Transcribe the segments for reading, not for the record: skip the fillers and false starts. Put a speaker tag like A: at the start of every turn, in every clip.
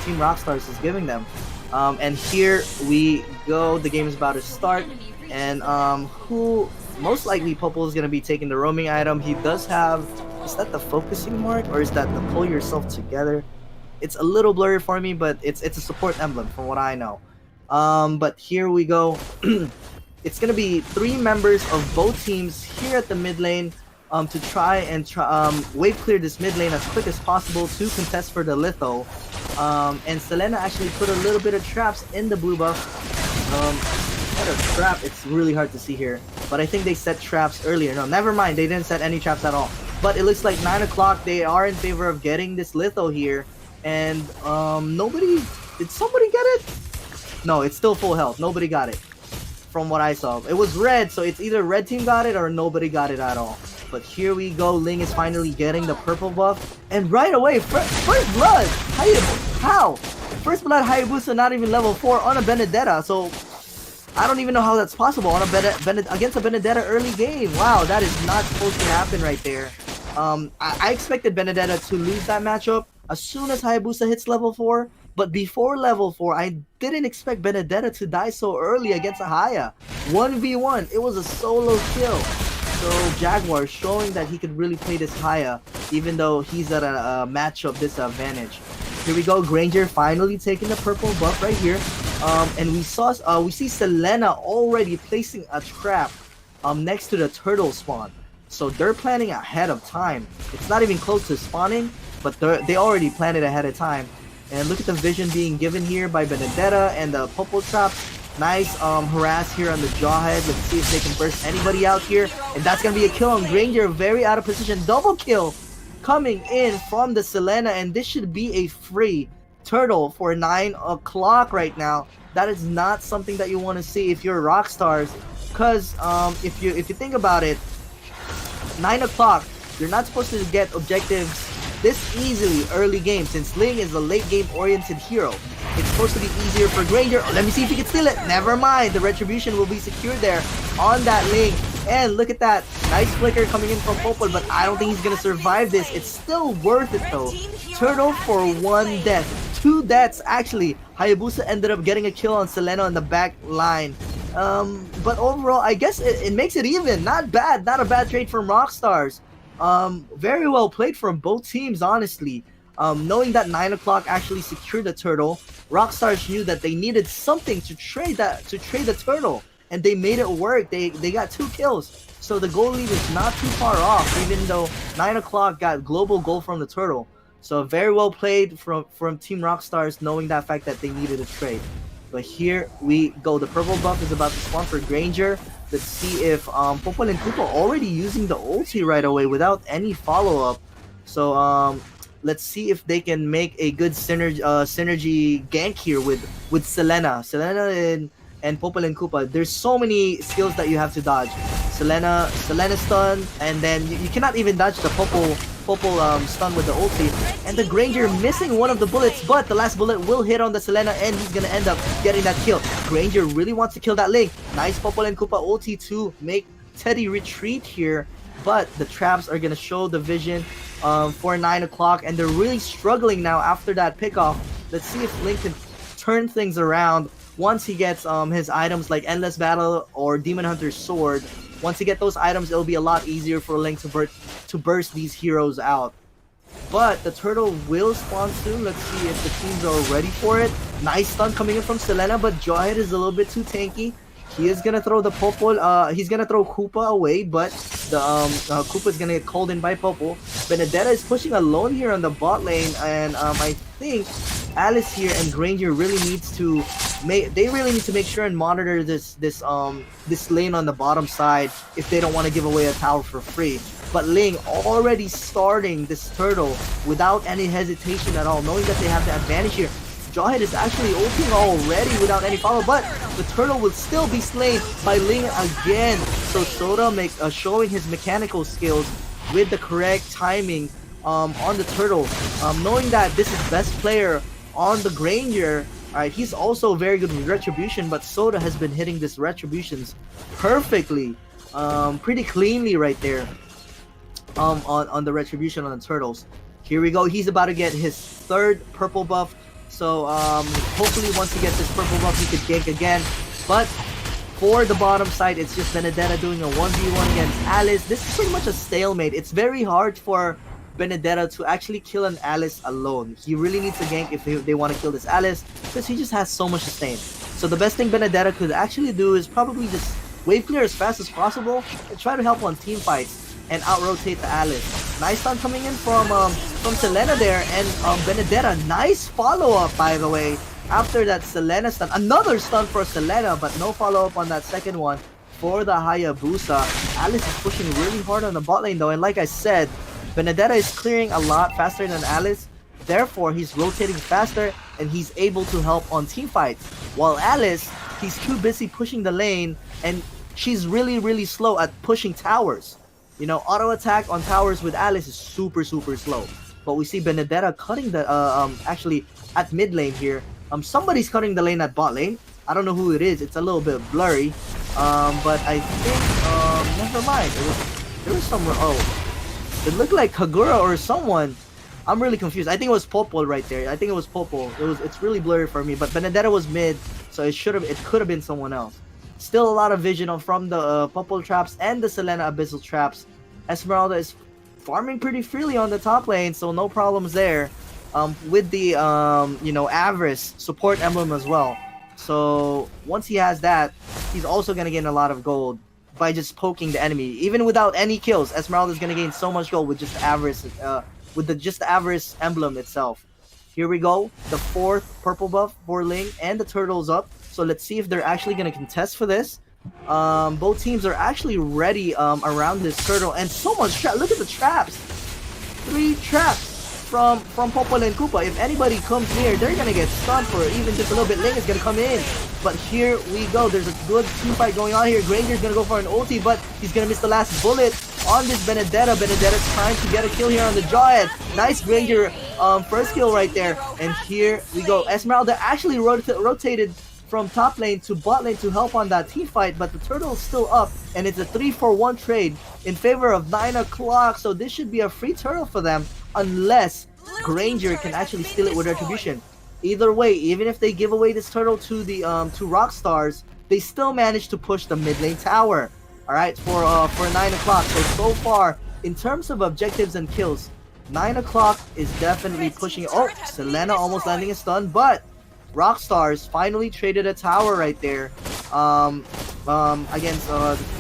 A: Team Rockstars is giving them. And here we go. The game is about to start. And who most likely Popo is going to be taking the roaming item. He does have, is that the focusing mark or is that the pull yourself together? It's a little blurry for me, but it's a support emblem from what I know. But here we go. It's going to be 3 members of both teams here at the mid lane to try and wave clear this mid lane as quick as possible to contest for the litho. And Selena actually put a little bit of traps in the blue buff. What a trap, it's really hard to see here. But I think they set traps earlier. No, never mind, they didn't set any traps at all. But it looks like 9 o'clock, they are in favor of getting this litho here. And nobody, did somebody get it? No, it's still full health, nobody got it. From what I saw, it was red, so it's either red team got it or nobody got it at all. But here we go, Ling is finally getting the purple buff. And right away, first blood! How? First blood Hayabusa not even level 4 on a Benedetta, so I don't even know how that's possible on a against a Benedetta early game. Wow, that is not supposed to happen right there. I expected Benedetta to lose that matchup as soon as Hayabusa hits level 4. But before level 4, I didn't expect Benedetta to die so early against a Haya. 1v1, it was a solo kill. So Jaguar showing that he could really play this Haya, even though he's at a matchup disadvantage. Here we go, Granger finally taking the purple buff right here. And we see Selena already placing a trap next to the turtle spawn. So they're planning ahead of time. It's not even close to spawning, but they already planned it ahead of time. And look at the vision being given here by Benedetta and the Popo trap. Nice harass here on the Jawhead. Let's see if they can burst anybody out here. And that's going to be a kill on Granger. Very out of position. Double kill coming in from the Selena. And this should be a free turtle for 9 o'clock right now. That is not something that you want to see if you're Rockstars. Because if you think about it, 9 o'clock, you're not supposed to get objectives this easily early game, since Ling is a late game oriented hero. It's supposed to be easier for Granger. Let me see if he can steal it. Never mind, the retribution will be secured there on that Ling. And look at that, nice flicker coming in from Popo, but I don't think he's gonna survive this. It's still worth it though. Turtle for 1 death, 2 deaths actually. Hayabusa ended up getting a kill on Selena on the back line. But overall, I guess it makes it even. Not bad, not a bad trade from Rockstars. Very well played from both teams, honestly. Knowing that 9 o'clock actually secured the turtle, Rockstars knew that they needed something to trade the turtle, and they made it work. They got 2 kills, so the goal lead is not too far off, even though 9 o'clock got global goal from the turtle. So very well played from Team Rockstars, knowing that fact that they needed a trade. But here we go. The purple buff is about to spawn for Granger. Let's see if Popo and Koopa already using the ulti right away without any follow-up. So let's see if they can make a good synergy gank here with Selena. Selena and Popo and Koopa. There's so many skills that you have to dodge. Selena stun, and then you cannot even dodge the Popo stun with the ulti, and the Granger missing one of the bullets, but the last bullet will hit on the Selena and he's gonna end up getting that kill. Granger really wants to kill that Ling. Nice Popo and Koopa ulti to make Teddy retreat here, but the traps are gonna show the vision for 9 o'clock, and they're really struggling now after that pickoff. Let's see if Ling can turn things around once he gets his items like Endless Battle or Demon Hunter's Sword. Once you get those items, it'll be a lot easier for Link to burst these heroes out. But the turtle will spawn soon. Let's see if the teams are ready for it. Nice stun coming in from Selena, but Jawhead is a little bit too tanky. He is gonna throw the Popo. He's gonna throw Koopa away, but the Koopa is gonna get called in by Popo. Benedetta is pushing alone here on the bot lane, and I think Alice here and Granger really needs to really need to make sure and monitor this lane on the bottom side if they don't want to give away a tower for free. But Ling already starting this turtle without any hesitation at all, knowing that they have the advantage here. Jawhead is actually ulting already without any follow, but the turtle will still be slain by Ling again. So Soda showing his mechanical skills with the correct timing on the turtle, knowing that this is best player on the Granger. Alright, he's also very good with retribution, but Soda has been hitting this retributions perfectly, pretty cleanly right there on the retribution on the turtles. Here we go, he's about to get his 3rd purple buff. So hopefully once he gets his purple buff, he could gank again. But for the bottom side, it's just Benedetta doing a 1v1 against Alice. This is pretty much a stalemate. It's very hard for Benedetta to actually kill an Alice alone. He really needs a gank if they want to kill this Alice, because he just has so much sustain. So the best thing Benedetta could actually do is probably just wave clear as fast as possible and try to help on team fights and out-rotate the Alice. Nice stun coming in from Selena there, and Benedetta, nice follow-up by the way. After that Selena stun, another stun for Selena, but no follow-up on that second one for the Hayabusa. Alice is pushing really hard on the bot lane though, and like I said, Benedetta is clearing a lot faster than Alice, therefore he's rotating faster and he's able to help on team fights. While Alice, he's too busy pushing the lane and she's really slow at pushing towers. You know, auto attack on towers with Alice is super slow. But we see Benedetta cutting the actually at mid lane here. Somebody's cutting the lane at bot lane. I don't know who it is. It's a little bit blurry. But I think never mind. There was someone. Oh. It looked like Kagura or someone. I'm really confused. I think it was Popol right there. I think it was Popol. It's really blurry for me. But Benedetta was mid, so it could have been someone else. Still a lot of vision from the Popol traps and the Selena Abyssal traps. Esmeralda is farming pretty freely on the top lane, so no problems there. With the you know, Avarice support emblem as well. So once he has that, he's also gonna gain a lot of gold by just poking the enemy. Even without any kills, Esmeralda is gonna gain so much gold with just the Avarice, with the Avarice emblem itself. Here we go, the 4th purple buff for Ling, and the turtle's up. So let's see if they're actually gonna contest for this. Both teams are actually ready around this turtle, and so much trap. Look at the traps. 3 traps from Popol and Koopa. If anybody comes near, they're gonna get stunned for even just a little bit. Ling is gonna come in, but here we go. There's a good team fight going on here. Granger's gonna go for an ulti, but he's gonna miss the last bullet on this Benedetta. Benedetta's trying to get a kill here on the Jawhead. Nice Granger first kill right there, and here we go. Esmeralda actually rotated from top lane to bot lane to help on that team fight, but the turtle is still up, and it's a 3-for-1 trade in favor of 9 o'clock. So this should be a free turtle for them, unless Granger can actually steal it with Retribution. Either way, even if they give away this turtle to the to Rockstars, they still manage to push the mid lane tower. All right, for 9 o'clock. So far, in terms of objectives and kills, 9 o'clock is definitely pushing. Oh, Selena almost landing a stun, but Rockstars finally traded a tower right there against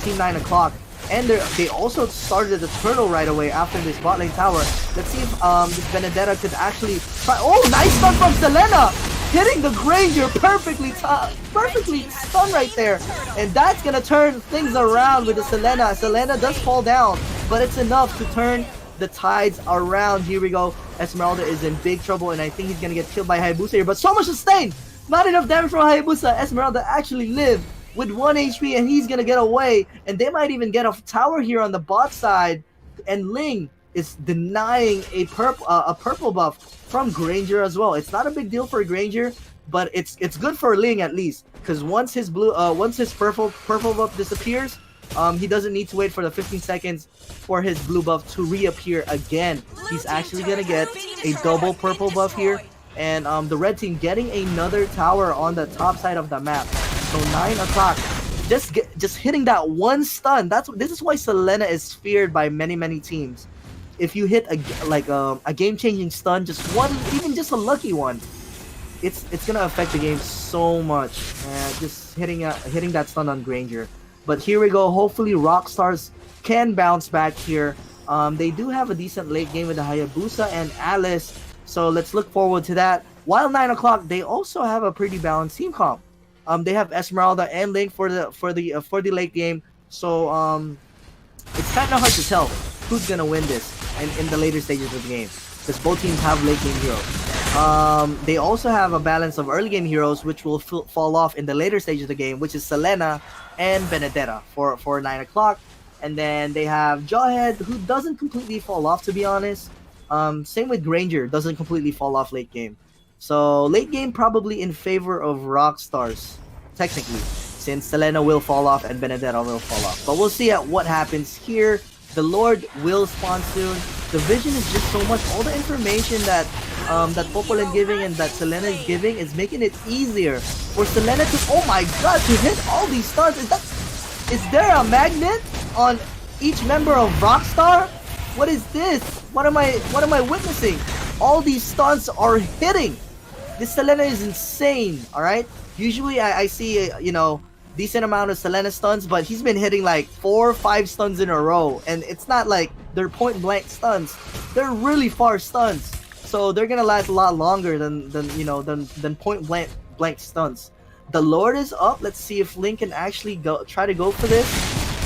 A: Team 9 o'clock. And they also started the turtle right away after this bot lane tower. Let's see if this Benedetta could actually try. Oh, nice stun from Selena! Hitting the Granger perfectly stunned right there. And that's gonna turn things around with the Selena. Selena does fall down, but it's enough to turn the tides around. Here we go. Esmeralda is in big trouble, and I think he's gonna get killed by Hayabusa here. But so much sustain! Not enough damage from Hayabusa. Esmeralda actually lived with 1 HP, and he's gonna get away. And they might even get a tower here on the bot side. And Ling is denying a purple buff from Granger as well. It's not a big deal for Granger, but it's good for Ling at least, because once his purple buff disappears, he doesn't need to wait for the 15 seconds for his blue buff to reappear again. He's actually gonna get a double purple buff here, and the red team getting another tower on the top side of the map. So 9 o'clock, just hitting that one stun. This is why Selena is feared by many teams. If you hit a game-changing stun, just one, even just a lucky one, it's gonna affect the game so much. Just hitting that stun on Granger. But here we go. Hopefully Rockstars can bounce back here. They do have a decent late game with the Hayabusa and Alice, so let's look forward to that. While 9 o'clock, they also have a pretty balanced team comp. They have Esmeralda and Link for the late game, so it's kind of hard to tell who's gonna win this in the later stages of the game, because both teams have late game heroes. They also have a balance of early game heroes, which will fall off in the later stages of the game, which is Selena and Benedetta for 9 o'clock. And then they have Jawhead, who doesn't completely fall off, to be honest. Same with Granger, doesn't completely fall off late game. So late game probably in favor of Rockstars, technically, since Selena will fall off and Benedetta will fall off. But we'll see what happens here. The Lord will spawn soon. The vision is just so much. All the information that that Popolan giving and that Selena is giving is making it easier for Selena to, oh my god, to hit all these stuns. Is there a magnet on each member of Rockstar? What is this? What am I witnessing? All these stuns are hitting. This Selena is insane, alright? Usually I see, you know, decent amount of Selena stuns, but he's been hitting like 4 or 5 stuns in a row, and it's not like they're point blank stuns. They're really far stuns. So they're gonna last a lot longer than point blank stuns. The Lord is up. Let's see if Link can actually try to go for this.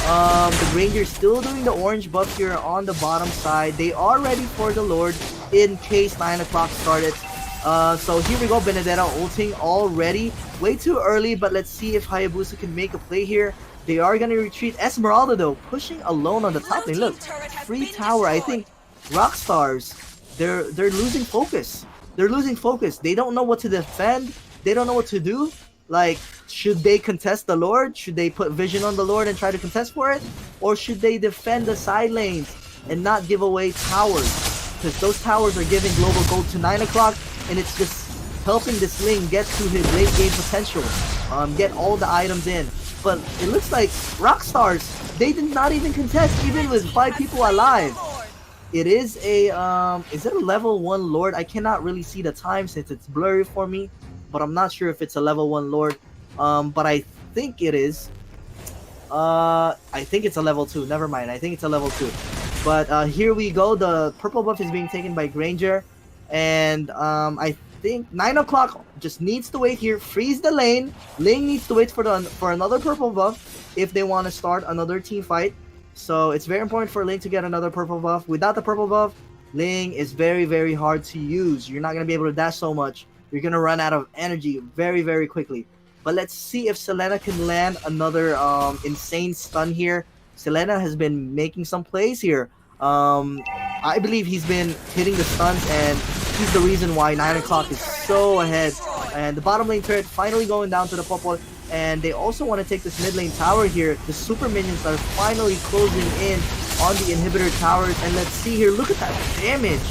A: The Granger's still doing the orange buff here on the bottom side. They are ready for the Lord in case 9 o'clock started. So here we go, Benedetta ulting already. Way too early, but let's see if Hayabusa can make a play here. They are going to retreat. Esmeralda, though, pushing alone on the top lane. Look, free tower. I think Rockstars, they're losing focus. They're losing focus. They don't know what to defend. They don't know what to do. Like, should they contest the Lord? Should they put vision on the Lord and try to contest for it? Or should they defend the side lanes and not give away towers? Because those towers are giving global gold to 9 o'clock, and it's just helping this lane get to his late game potential. Get all the items in. But it looks like Rockstars, they did not even contest, even with 5 people alive. It is a, is it a level 1 Lord? I cannot really see the time since it's blurry for me. But I'm not sure if it's a level 1 Lord. But I think it is. I think it's a level 2. Never mind. I think it's a level 2. But here we go. The purple buff is being taken by Granger. And I think 9 o'clock just needs to wait here. Freeze the lane. Lane needs to wait for another purple buff if they want to start another team fight. So it's very important for Ling to get another purple buff. Without the purple buff, Ling is very, very hard to use. You're not going to be able to dash so much. You're going to run out of energy very, very quickly. But let's see if Selena can land another insane stun here. Selena has been making some plays here. I believe he's been hitting the stuns, and he's the reason why 9 o'clock is so ahead. And the bottom lane turret finally going down to the Popo. And they also want to take this mid lane tower here. The super minions are finally closing in on the inhibitor towers. And let's see here. Look at that damage.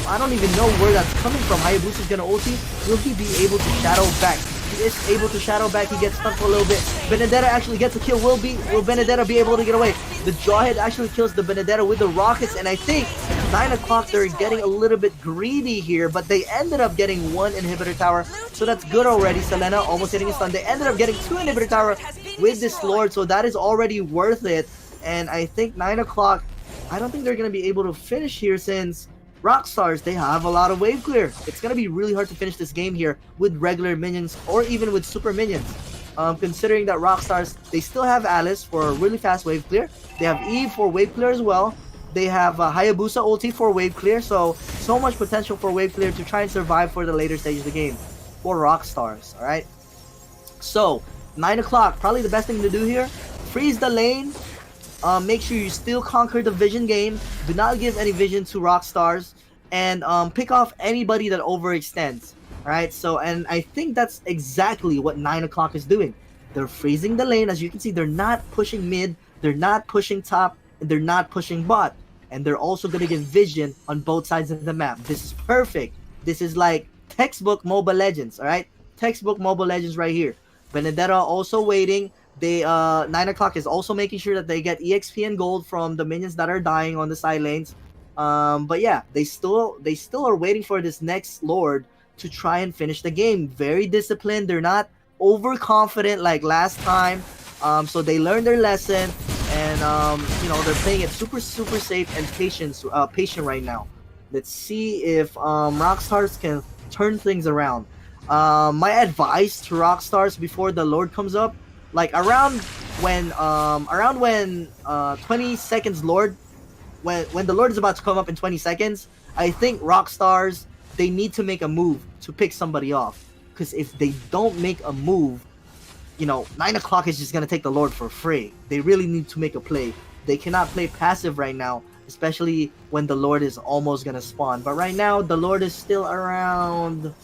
A: I don't even know where that's coming from. Hayabusa's gonna ulti. Will he be able to shadow back? He is able to shadow back. He gets stunned for a little bit. Benedetta actually gets a kill. Will Benedetta be able to get away? The Jawhead actually kills the Benedetta with the rockets. And I think 9 o'clock, they're getting a little bit greedy here. But they ended up getting 1 inhibitor tower. So that's good already. Selena almost hitting a stun. They ended up getting 2 inhibitor tower with this Lord. So that is already worth it. And I think 9 o'clock, I don't think they're going to be able to finish here since Rockstars, they have a lot of wave clear. It's going to be really hard to finish this game here with regular minions or even with super minions. Considering that Rockstars, they still have Alice for a really fast wave clear. They have Eve for wave clear as well. They have Hayabusa ulti for wave clear. So much potential for wave clear to try and survive for the later stage of the game for Rockstars. Alright. So, 9 o'clock, probably the best thing to do here. Freeze the lane. Make sure you still conquer the vision game. Do not give any vision to Rockstars. And pick off anybody that overextends. Alright, so, and I think that's exactly what 9 o'clock is doing. They're freezing the lane. As you can see, they're not pushing mid. They're not pushing top. And they're not pushing bot. And they're also going to give vision on both sides of the map. This is perfect. This is like textbook Mobile Legends. Alright, textbook Mobile Legends right here. Benedetta also waiting. They 9 o'clock is also making sure that they get EXP and gold from the minions that are dying on the side lanes. But yeah, they still are waiting for this next Lord to try and finish the game. Very disciplined. They're not overconfident like last time. So they learned their lesson, and you know, they're playing it super safe and patient right now. Let's see if Rockstars can turn things around. My advice to Rockstars before the Lord comes up, like around when 20 seconds Lord, when the Lord is about to come up in 20 seconds, I think Rockstars, they need to make a move to pick somebody off. Because if they don't make a move, you know, 9 o'clock is just gonna take the Lord for free. They really need to make a play. They cannot play passive right now, especially when the Lord is almost gonna spawn. But right now, the Lord is still around,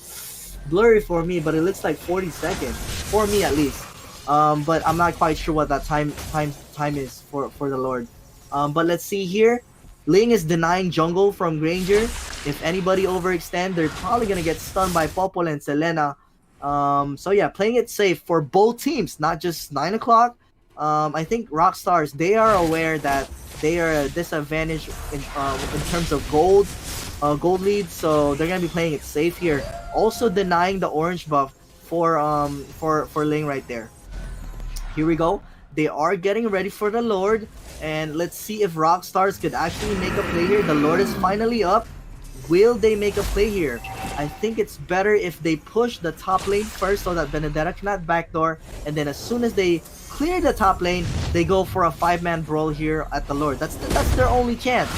A: blurry for me, but it looks like 40 seconds for me at least. But I'm not quite sure what that time is for the Lord. But let's see here. Ling is denying jungle from Granger. If anybody overextend, they're probably gonna get stunned by Popol and Selena. So yeah, playing it safe for both teams, not just 9 o'clock. I think Rockstars, they are aware that they are a disadvantage in terms of gold lead, so they're gonna be playing it safe here. Also denying the orange buff for Ling right there. Here we go. They are getting ready for the Lord, and let's see if Rockstars could actually make a play here. The Lord is finally up. Will they make a play here? I think it's better if they push the top lane first so that Benedetta cannot backdoor, and then as soon as they clear the top lane, they go for a 5-man brawl here at the Lord. That's their only chance.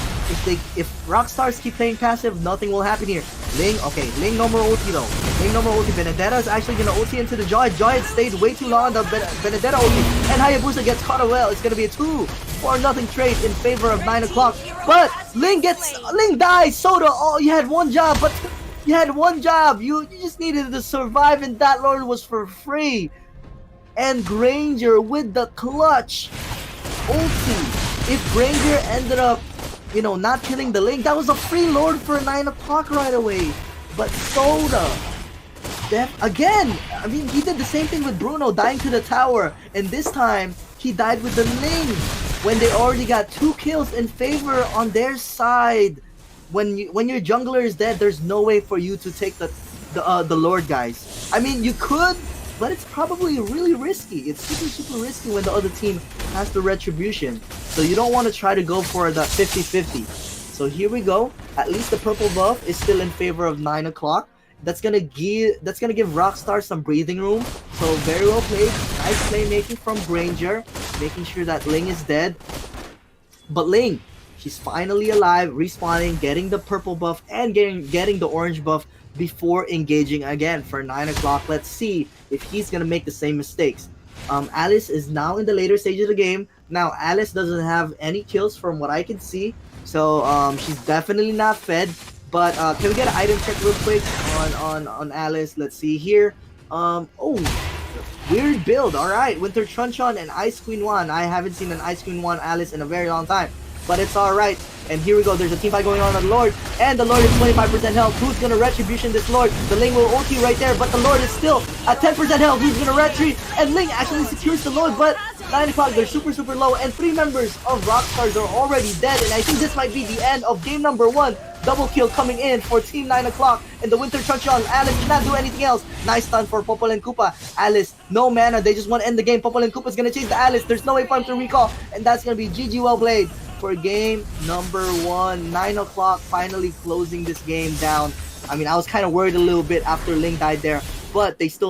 A: If Rockstars keep playing passive, nothing will happen here. Ling, okay, Ling no more ulti though. Ling no more ulti. Benedetta is actually gonna ulti into the Joy. Joy had stayed way too long on the Benedetta ulti, and Hayabusa gets caught as well. It's gonna be a 2-0 trade in favor of 9 o'clock. But Ling dies. Soda, oh, you had one job, but you had one job. You just needed to survive, and that Lord was for free. And Granger with the clutch ulti. If Granger ended up, not killing the Ling, that was a free Lord for 9 o'clock right away. But Soda, again, I mean, he did the same thing with Bruno, dying to the tower. And this time, he died with the Ling when they already got 2 kills in favor on their side. When your jungler is dead, there's no way for you to take the Lord, guys. I mean, you could, but it's probably really risky. It's super risky when the other team has the retribution. So you don't want to try to go for the 50-50. So here we go. At least the purple buff is still in favor of 9 o'clock. That's gonna give Rockstar some breathing room. So very well played. Nice playmaking from Granger, making sure that Ling is dead. But Ling, she's finally alive, respawning, getting the purple buff and getting the orange buff before engaging again for 9 o'clock. Let's see if he's gonna make the same mistakes. Alice is now in the later stage of the game. Now Alice doesn't have any kills from what I can see, so she's definitely not fed. But can we get an item check real quick on Alice? Let's see here. Oh, weird build. All right, Winter Truncheon and Ice Queen 1. I haven't seen an Ice Queen 1 Alice in a very long time, but it's all right. And here we go. There's a team fight going on the Lord, and the Lord is 25% health. Who's gonna retribution this Lord? The Ling will ulti right there, but the Lord is still at 10% health. Who's gonna retreat? And Ling actually secures the Lord, but 9 o'clock, they're super low, and 3 members of Rockstars are already dead. And I think this might be the end of game number 1. Double kill coming in for Team 9 o'clock, and the Winter Truncheon. Alice cannot do anything else. Nice stun for Popol and Koopa. Alice, no mana. They just want to end the game. Popol and Koopa's gonna chase the Alice. There's no way for him to recall, and that's gonna be GG well played for game number 1. 9 o'clock finally closing this game down. I mean, I was kind of worried a little bit after Ling died there, but they still